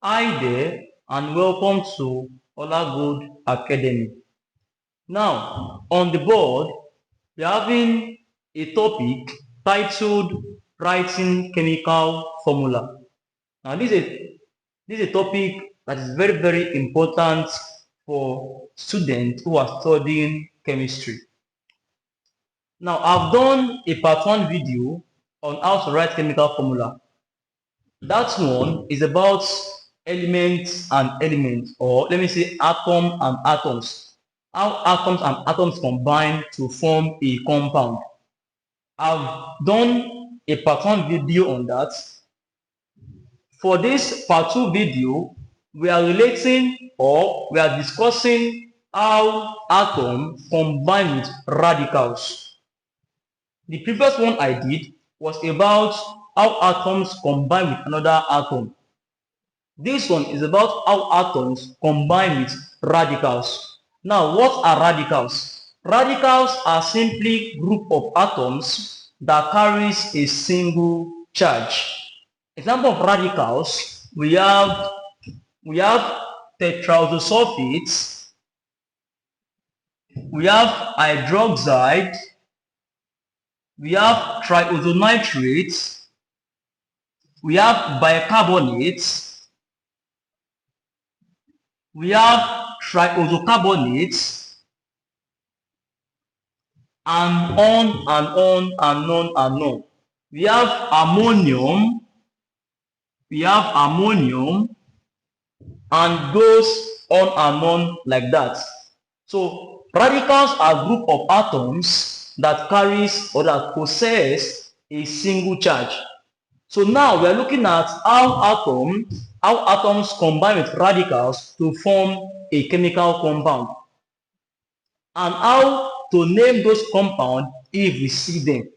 Hi there and welcome to Good Academy. Now, on the board, we're having a topic titled Writing Chemical Formula. Now, this is a topic that is very, very important for students who are studying chemistry. Now, I've done a part 1 video on how to write chemical formula. That one is about elements and elements, or let me say atom and atoms. How atoms and atoms combine to form a compound. I've done a part 1 video on that. For this part 2 video, we are relating or we are discussing how atoms combine with radicals. The previous one I did was about how atoms combine with another atom. This one is about how atoms combine with radicals. Now, what are radicals? Radicals are simply group of atoms that carries a single charge. Example of radicals, we have tetrahydrosulfates, we have hydroxide, we have triazonitrates, we have bicarbonates, we have triazocarbonates, and on and on and on and on. We have ammonium, and goes on and on like that. So radicals are a group of atoms that carries or that possess a single charge. So now we are looking at how atoms combine with radicals to form a chemical compound, and how to name those compounds if we see them.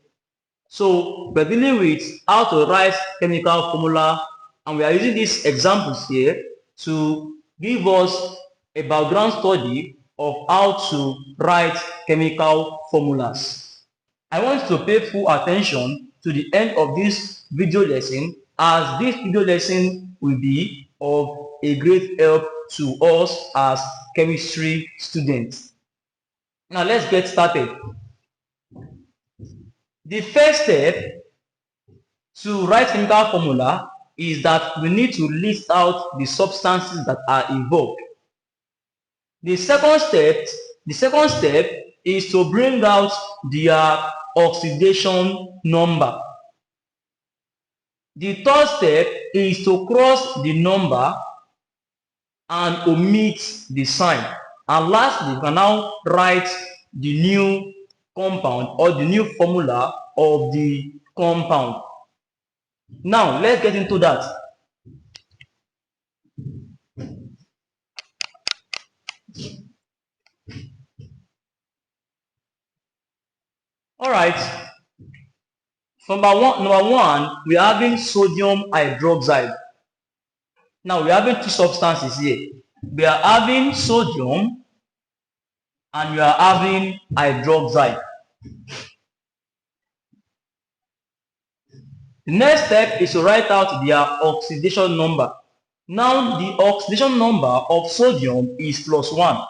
So we're dealing with how to write chemical formula, and we are using these examples here to give us a background study of how to write chemical formulas. I want you to pay full attention to the end of this video lesson, as this video lesson will be of a great help to us as chemistry students. Now let's get started. The first step to write chemical formula is that we need to list out the substances that are involved. The second step is to bring out their oxidation number. The third step is to cross the number and omit the sign. And lastly, we can now write the new compound or the new formula of the compound. Now, let's get into that. All right. Number one, we are having sodium hydroxide. Now, we are having two substances here. We are having sodium and we are having hydroxide. The next step is to write out their oxidation number. Now, the oxidation number of sodium is +1.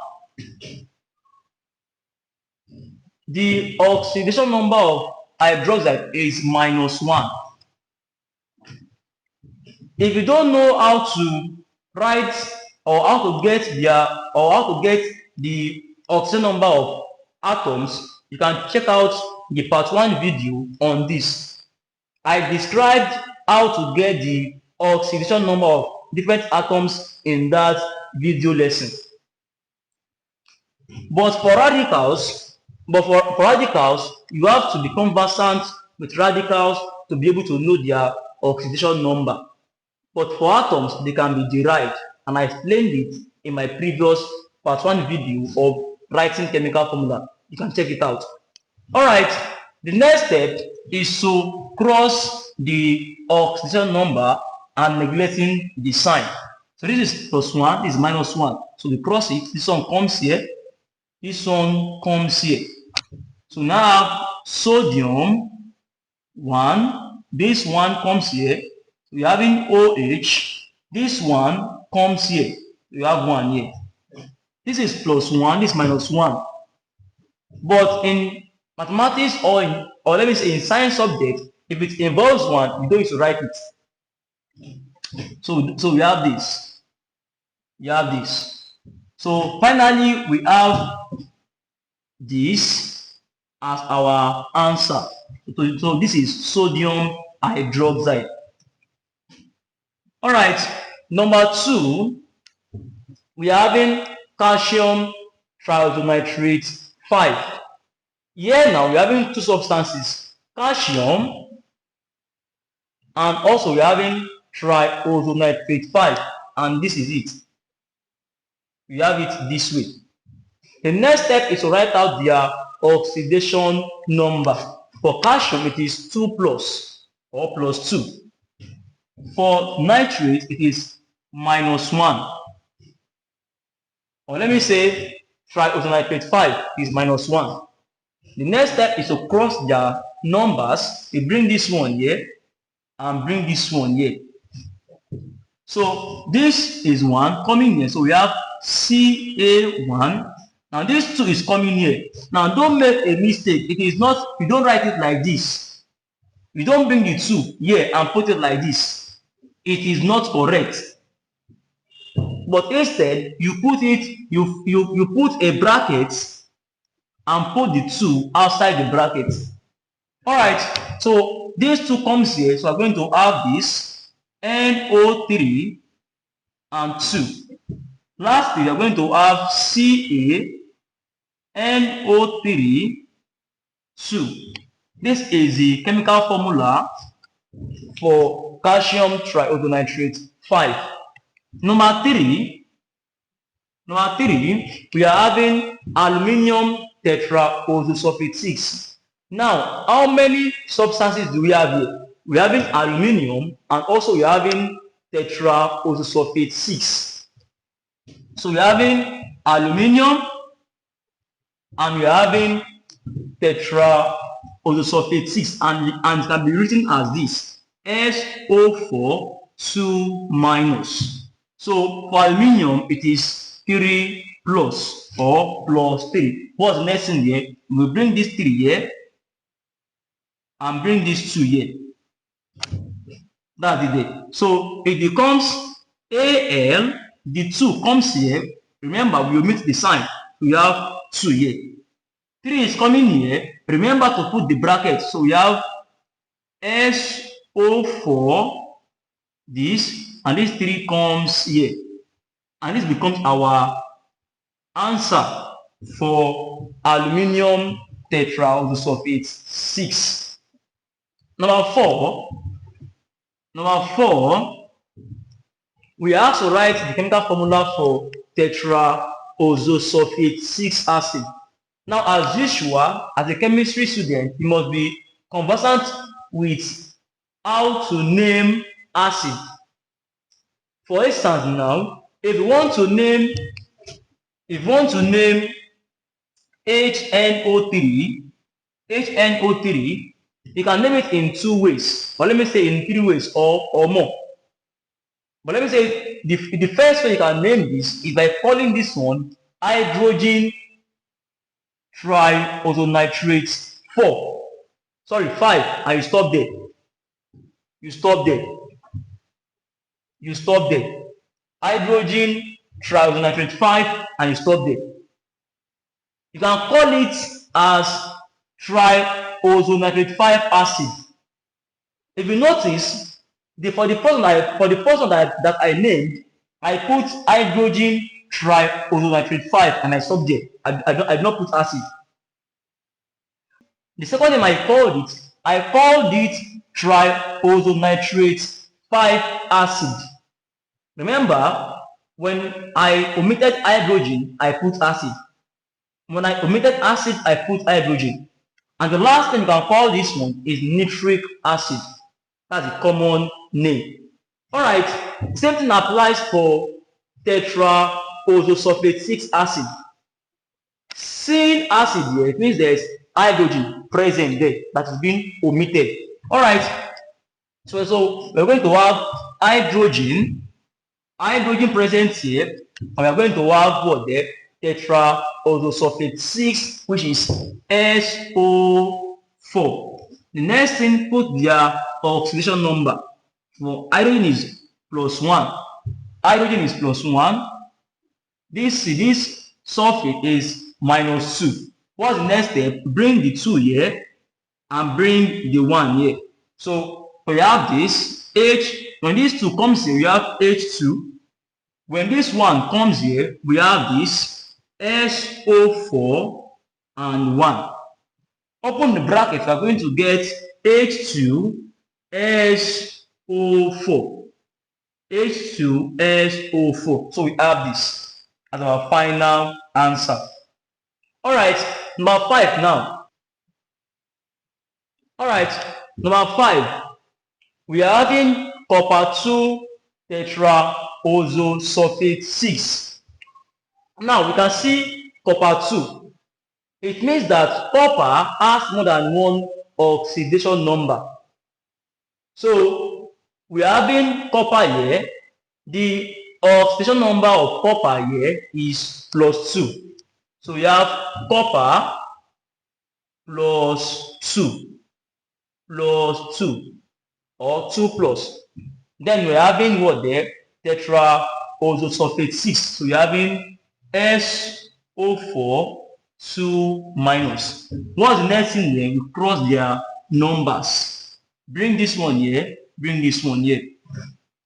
The oxidation number of hydroxide is -1. If you don't know how to write or how to get the oxidation number of atoms, you can check out the part 1 video on this. I described how to get the oxidation number of different atoms in that video lesson. But for radicals, you have to be conversant with radicals to be able to know their oxidation number. But for atoms, they can be derived, and I explained it in my previous part 1 video of writing chemical formula. You can check it out. All right, the next step is to cross the oxidation number and neglecting the sign. So this is +1, this is -1. So we cross it, this one comes here, this one comes here. So now I have sodium 1, this one comes here. We're having OH, This one comes here. You have 1 here. This is +1, this minus 1. But in mathematics or let me say in science subject, if it involves 1, you don't need to write it. So we have this. You have this. So finally we have this as our answer. So this is sodium hydroxide. All right, number 2, we are having calcium triisonitrate 5. Here now we are having 2 substances, calcium, and also we are having triisonitrate 5, and this is it. We have it this way. The next step is to write out their oxidation number. For calcium, it is 2 plus or +2. For nitrate, it is -1. Or let me say triisonitrate 5 is -1. The next step is to cross their numbers. We bring this one here and bring this one here. So this is 1 coming here. So we have Ca1. Now this 2 is coming here. Now don't make a mistake. It is not, you don't write it like this. You don't bring the 2 here and put it like this. It is not correct. But instead, you put it, you put a bracket and put the 2 outside the bracket. Alright, so this 2 comes here. So I'm going to have this NO3 and 2. Lastly, we are going to have CaNO3 2. This is the chemical formula for calcium triisonitrate 5. Number 3, we are having aluminium tetraoxosulfate 6. Now, how many substances do we have here? We are having aluminium and also we are having tetraoxosulfate 6. So we are having aluminium and we are having tetraoxosulfate 6, and it can be written as this, SO4 2-. So for aluminium, it is 3 plus or +3. What's the next thing here? We bring this 3 here and bring this 2 here. That's it. So it becomes Al, the 2 comes here. Remember, we omit the sign. We have 2 here. 3 is coming here. Remember to put the bracket. So we have SO4, this, and this 3 comes here. And this becomes our answer for aluminium tetraoxosulfate 6. Number 4, we have to write the chemical formula for tetraoxosulfate 6 acid. Now, as usual, as a chemistry student, you must be conversant with how to name acid. For instance, now, if you want to name HNO3, you can name it in 2 ways, or let me say in 3 ways or more. But let me say the first way you can name this is by calling this one hydrogen triisonitrate 5, and you stop there. You stop there. Hydrogen triisonitrate 5, and you stop there. You can call it as triisonitrate 5 acid. If you notice, for the first one that I named, I put hydrogen triisonitrate 5 and I stopped there. I did not put acid. The second name I called it triisonitrate 5 acid. Remember, when I omitted hydrogen, I put acid. When I omitted acid, I put hydrogen. And the last thing you can call this one is nitric acid. That's a common name. Alright, same thing applies for tetraoxosulfate 6 acid. Seeing acid here, it means there's hydrogen present there that is being omitted. Alright, so we're going to have hydrogen hydrogen present here, and we are going to have what there? Tetraoxosulfate 6, which is SO4. The next thing, put their oxidation number. For hydrogen is +1. Hydrogen is +1. This sulfate is -2. What's the next step? Bring the 2 here and bring the 1 here. So we have this H. When this 2 comes here, we have H2. When this 1 comes here, we have this SO4 and 1. Open the bracket, we are going to get H2SO4. H2SO4. So we have this as our final answer. Alright, number 5 now. Alright, number 5. We are having copper 2 tetraoxosulfate 6. Now we can see copper 2. It means that copper has more than one oxidation number. So we are having copper here. The oxidation number of copper here is +2. So we have copper +2 or 2 plus. Then we're having what there? Tetraoxosulfate 6. So we're having SO4 2 minus. What's the next thing then? We cross their numbers. Bring this one here, bring this one here.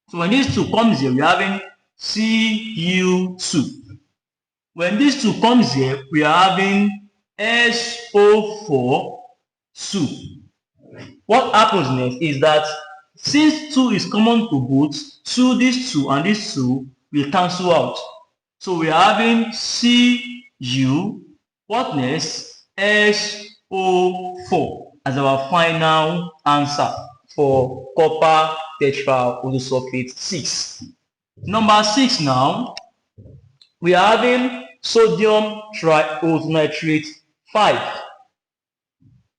So when this 2 comes here, we're having Cu2. When this 2 comes here, we are having SO4 2. What happens next is that since 2 is common to both, this 2 and this 2 will cancel out. So we are having Cu, what next? SO4 as our final answer for copper tetraoxosulfate 6. Number 6 now, we are having sodium trioxonitrate 5.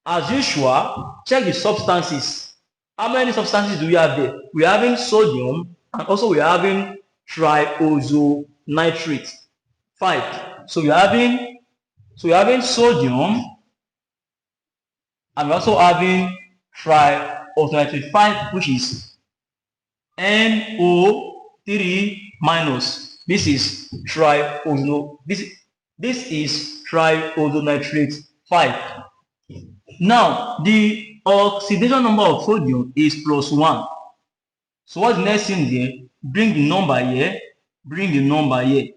As usual, check the substances. How many substances do we have there? We are having sodium and also we are having trioxonitrate 5. So we are having sodium and we are also having trioxonitrate 5, which is NO3 minus. This is trioxonitrate 5. Now the oxidation number of sodium is +1. So what's the next thing there? Bring the number here, bring the number here.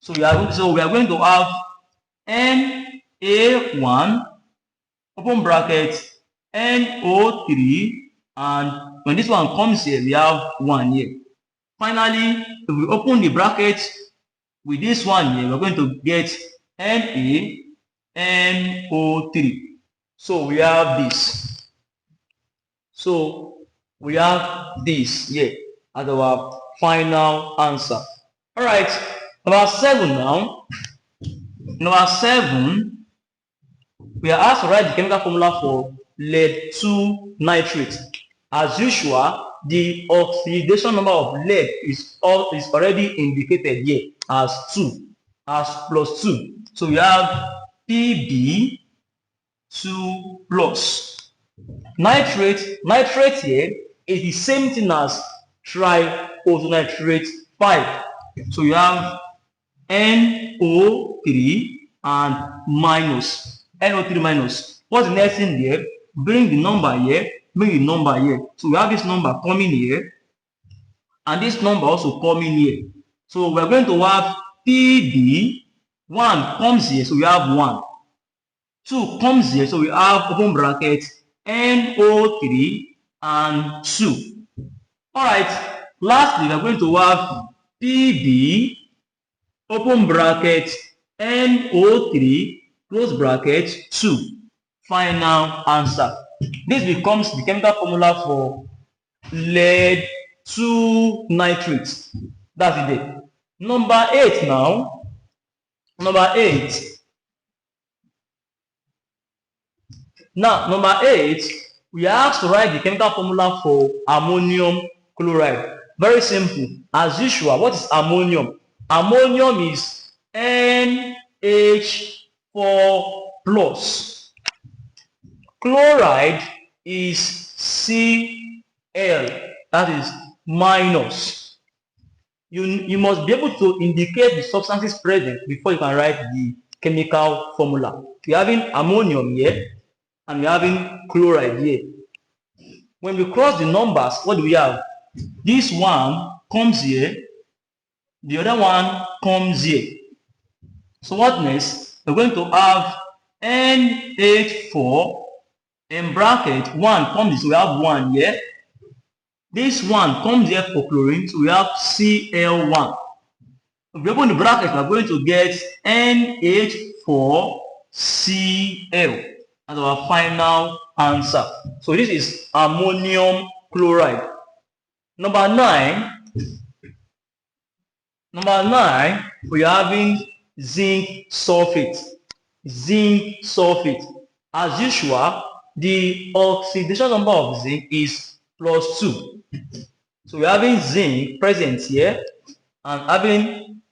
So we are going to have Na1 open bracket NO3, and when this one comes here, we have 1 here. Finally, if we open the bracket with this one here, we're going to get NaNO3. So we have this. So we have this here as our final answer. Alright, number 7 now. Number 7, we are asked to write the chemical formula for lead-2 nitrate. As usual, the oxidation number of lead is already indicated here as +2. So we have Pb2 plus. Nitrate here is the same thing as trioxonitrate 5. So you have NO3 and minus. NO3 minus. What's the next thing there? Bring the number here, bring the number here. So we have this number coming here and this number also coming here. So we're going to have Pb, 1 comes here, so we have 1. 2 comes here, so we have open bracket NO3 and 2. Alright, lastly, we are going to have Pb, open bracket NO3, close bracket 2. Final answer. This becomes the chemical formula for lead-2 nitrate. That's it. Number 8 now. Number 8. Now, number 8, we are asked to write the chemical formula for ammonium chloride. Very simple. As usual, what is ammonium? Ammonium is NH4 plus. Chloride is Cl, that is minus. You must be able to indicate the substances present before you can write the chemical formula. We're having ammonium here and we're having chloride here. When we cross the numbers, what do we have? This one comes here, the other one comes here. So what next? We're going to have NH4 in bracket 1 comes, so we have 1 here. This one comes here for chlorine, so we have Cl1. If we open the bracket, we're going to get NH4Cl as our final answer. So this is ammonium chloride. Number 9, we are having zinc sulfate. Zinc sulfate. As usual, the oxidation number of zinc is +2. So we're having zinc present here and having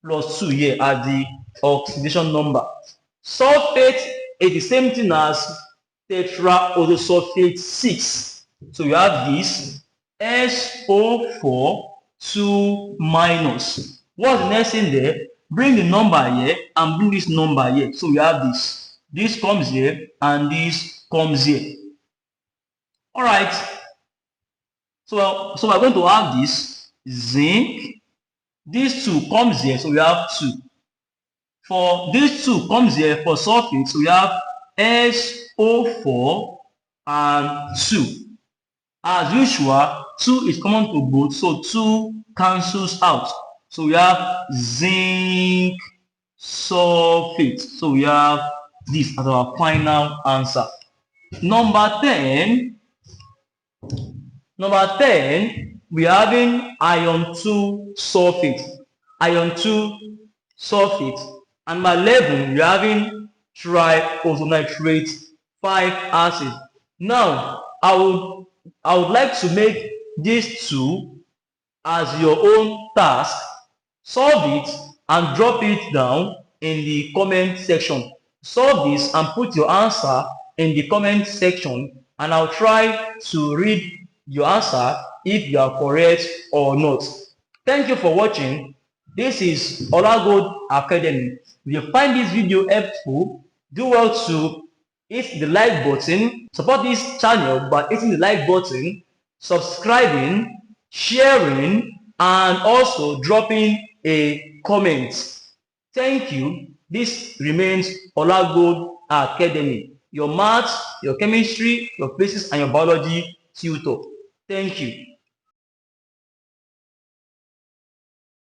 +2 here as the oxidation number. Sulfate is the same thing as tetraodosulfate 6. So you have this SO4 2 minus. What's the next thing there? Bring the number here and bring this number here. So we have this. This comes here and this comes here. All right. So we're going to have this zinc. This 2 comes here, so we have 2. For this 2 comes here for sulfate, so we have SO4 and 2. As usual, 2 is common to both, so 2 cancels out. So we have zinc sulfate. So we have this as our final answer. Number 10, we are having iron 2 sulfate. Iron 2 sulfate. And number 11, we are having triosonitrate 5 acid. Now, I would like to make these 2 as your own task. Solve it and drop it down in the comment section. Solve this and put your answer in the comment section, and I'll try to read your answer if you are correct or not. Thank you for watching. This is Olagold Academy. If you find this video helpful, do well to hit the like button. Support this channel by hitting the like button, subscribing, sharing, and also dropping a comment. Thank you. This remains Olagold Academy, your maths, your chemistry, your physics, and your biology tutor. Thank you.